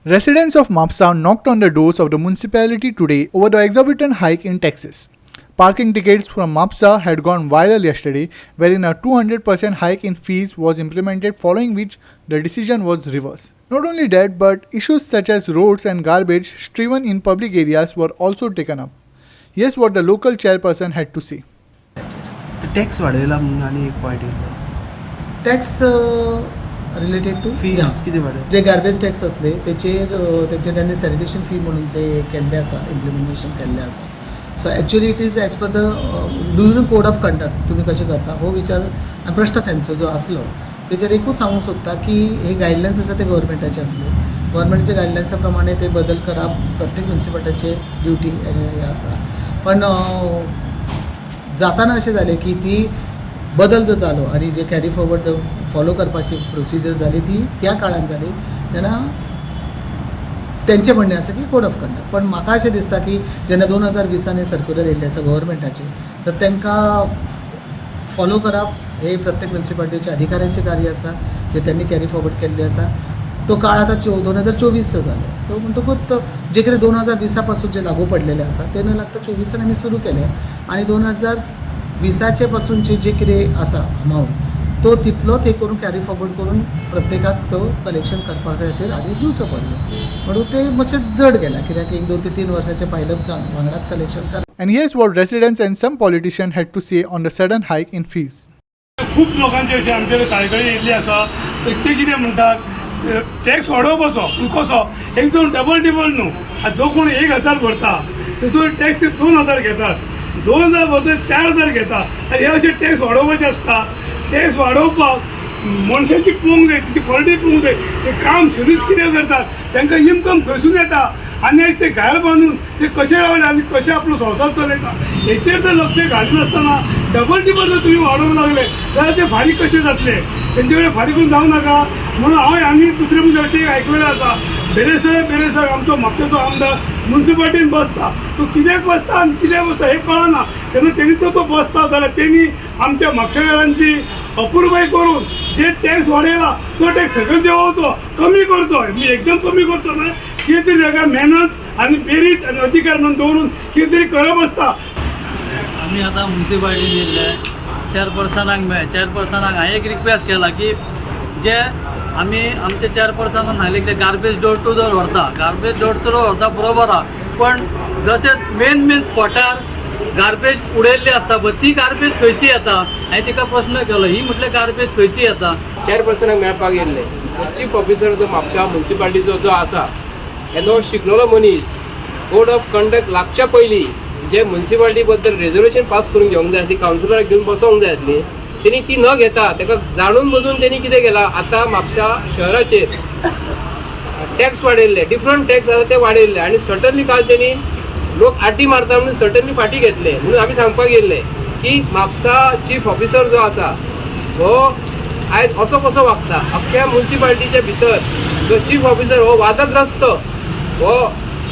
Residents of Mapsa knocked on the doors of the municipality today over the exorbitant hike in taxes. Parking tickets from Mapsa had gone viral yesterday, wherein a 200% hike in fees was implemented, following which the decision was reversed. Not only that, but issues such as roads and garbage strewn in public areas were also taken up. Here's what the local chairperson had to say. Tax वाडयला म्हणून आनी एक point येयलो. Tax related to fees कितें वाडय जे garbage tax असले तेचेर त्यांनी सॅनिटेशन फी म्हणून जे केल्ले आसा इम्प्लिमेंटेशन केल्लें आसा. So actually it is as per the during code of conduct तुमी कशें करता हो विचार आनी प्रश्न त्यांचो जो आसलो तेचेर एकूच सांगूंक सोदता की हे गायडलायन्स आसा ते गव्हर्मेंटाचे आसले. गव्हर्मेंटाच्या गायडलायन्सा प्रमाणे ते बदल करप प्रत्येक म्युनिसिपालिटीचे ड्युटी हे आसा. पण जाताना अशें जालें की ती बदल जो जालो आनी जे कॅरी फॉरवर्ड फॉलो करपाची प्रोसिजर जाली ती ह्या काळान जाली तेन्ना तेंचें म्हणणें आसा की कोड ऑफ कंडक्ट. पण म्हाका अशें दिसता की जेन्ना 2020 हे सर्क्युलर येयल्ले आसा गव्हर्मेंटाचे तर तांकां फॉलो करप हे प्रत्येक म्युनिसिपालिटीचे अधिकाऱ्यांचे कार्य आसता जे त्यांनी कॅरी फॉरवर्ड केल्ले आसा. तो काळ आता 2024 जालो. तो म्हणटकूच जे कितें 2020 पासून जे लागू पडलेले आसा ते न लागता 24 आमी सुरू केले आनी 2020 पासूनचे जे कितें आसा अमावंट तो तितलोच हे करून कॅरी फॉरवर्ड करून प्रत्येकाक तो कलेक्शन करपा खातीर आदेश दिवचो पडलो. म्हणून ते मातशें जड गेला कित्याक 1, 2 ते 3 वर्साचे पायलप जावन वांगडाच कलेक्शन कर. And here's what residents and some politicians had to say on the sudden hike in fees. खूप लोकांचे अशे आमचे ताळगळे येयल्ले आसा ते कितें म्हणटात टॅक्स वाडोवपाचो पूण कसो एकदम डबल न्हू. जो कोण 1000 भरता तेचो टॅक्स ते 2000 घेतात. 2000 भरता 4000 घेतात आनी हे अशे टॅक्स वाडोवपाचे आसता. टॅक्स वाडोवपाक मनशांची पळोवंक जाय ती क्वॉलिटी पळोवंक जाय. ते काम सिरीयस कितें करतात तांकां इन्कम खंयसून येता आनी ते घर बांदून ते कशे रावले आनी कशे आपलो संवसार चलयता हेचेर जर लक्ष घालिनासतना डबल जर तुम्ही वाडोवंक लागले जाल्यार ते फारीक कशे जातले. तेंचे कडेन फारीक करून जावं नाका म्हणून हांव आनी दुसरे म्हणजे अशें आयकलेलें आसा बेरेसर आमचो म्हापशेचो आमदार म्युनिसिपालिटीन बसता. तो कित्याक बसता आनी कित्याक बसता हें कळना. तेन्ना तेणी तो बसता जाल्यार तेणी आमच्या म्हापशेकारांची अपुरबाय करून जे टॅक्स वाडयला तो टॅक्स सगळो देंवोवचो कमी करचो. एकदम कमी करचो न्हय. कितें तरी ताका मॅनर्स आनी बेरीज आनी अधिकार म्हणून दवरून कितें तरी करप आसता. आमी आतां म्युनिसिपालिटीन येयल्ले चेअरपर्सनाक हांवें एक रिक्वेस्ट केला की जे आमी आमचे चेअरपर्सनान सांगले की गार्बेज डोर टू डोर व्हरता. गार्बेज डोर टू डोर व्हरता बरोबर आहा पण जशे मेन स्पॉटार गार्बेज उडयल्ली आसता पळय ती गार्बेज खंयची येता. हांवें तिका प्रश्न केलो ही म्हटल्यार गार्बेज खंयची येता. चेअरपर्सनाक मेळपाक येयल्ले चीफ ऑफिसर जो म्हापशा म्युनिसिपालिटीचो जो आसा येदो शिकलेलो मनीस कोड ऑफ कंडक्ट लागच्या पयलीं जे म्युनिसिपालिटी बद्दल रेजोल्युशन पास करून घेवंक जाय आसली कावन्सिलराक घेवन बसोवंक जाय आसली तेणी ती न घेता ताका जाणून बुजून तेणी कितें केलां आतां म्हापशा शहराचेर टॅक्स वाडयल्ले डिफरंट टॅक्स आसा ते वाडयल्ले आनी सडनली काल तेणी लोक आटी मारता म्हणून सडनली फाटी घेतले. म्हणून आमी सांगपाक येयल्ले की म्हापसा चीफ ऑफिसर जो आसा हो आयज असो कसो वागता. अख्ख्या म्युनिसिपालिटीच्या भितर जो चीफ ऑफिसर हो वादग्रस्त हो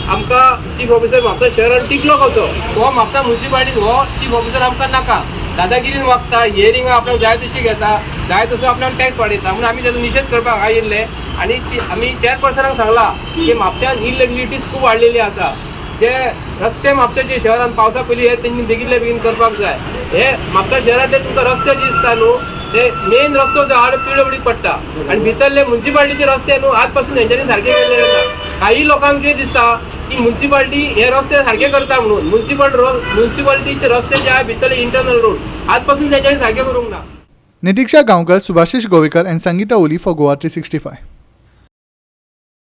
आमकां चीफ ऑफिसर म्हापसा शहरान टिकलो कसो. हो म्हापसा म्युनिसिपालिटीन हो चीफ ऑफिसर आमकां नाका. दादागिरीन वागता हियरिंगां आपल्याक जाय तशी घेता जाय तसो आपल्याक टॅक्स वाडयता म्हणून आमी ताचो निशेध करपाक आयिल्ले. आनी आमी चेअरपर्सनाक सांगला की म्हापशान इलिजिबिलिटीज खूब वाडलेली आसा. जे रस्ते म्हापशाचे शहरान पावसा पयलीं हे तेंनी बेगीन करपाक जाय. हे म्हापसा शहरांतले तुमकां रस्ते जे दिसता न्हू ते मेन रस्तो जो आड पिडब्ल्यूडीक पडटा आनी भितरले म्युनिसिपालिटीचे रस्ते न्हू आज पासून हेंच्यांनी सारके केल्ले ना. काही लोकांक कितें दिसता की म्युनिसिपालिटी हे रस्ते सारके करता म्हणून म्युनिसिपालिटीचे रस्ते जे आहा भितरले इंटरनल रोड आज पासून तेंच्यांनी सारके करूंक ना. Nidiksha Gaonkar, Subhashish Govekar and Sangeeta Oli for Goa 365.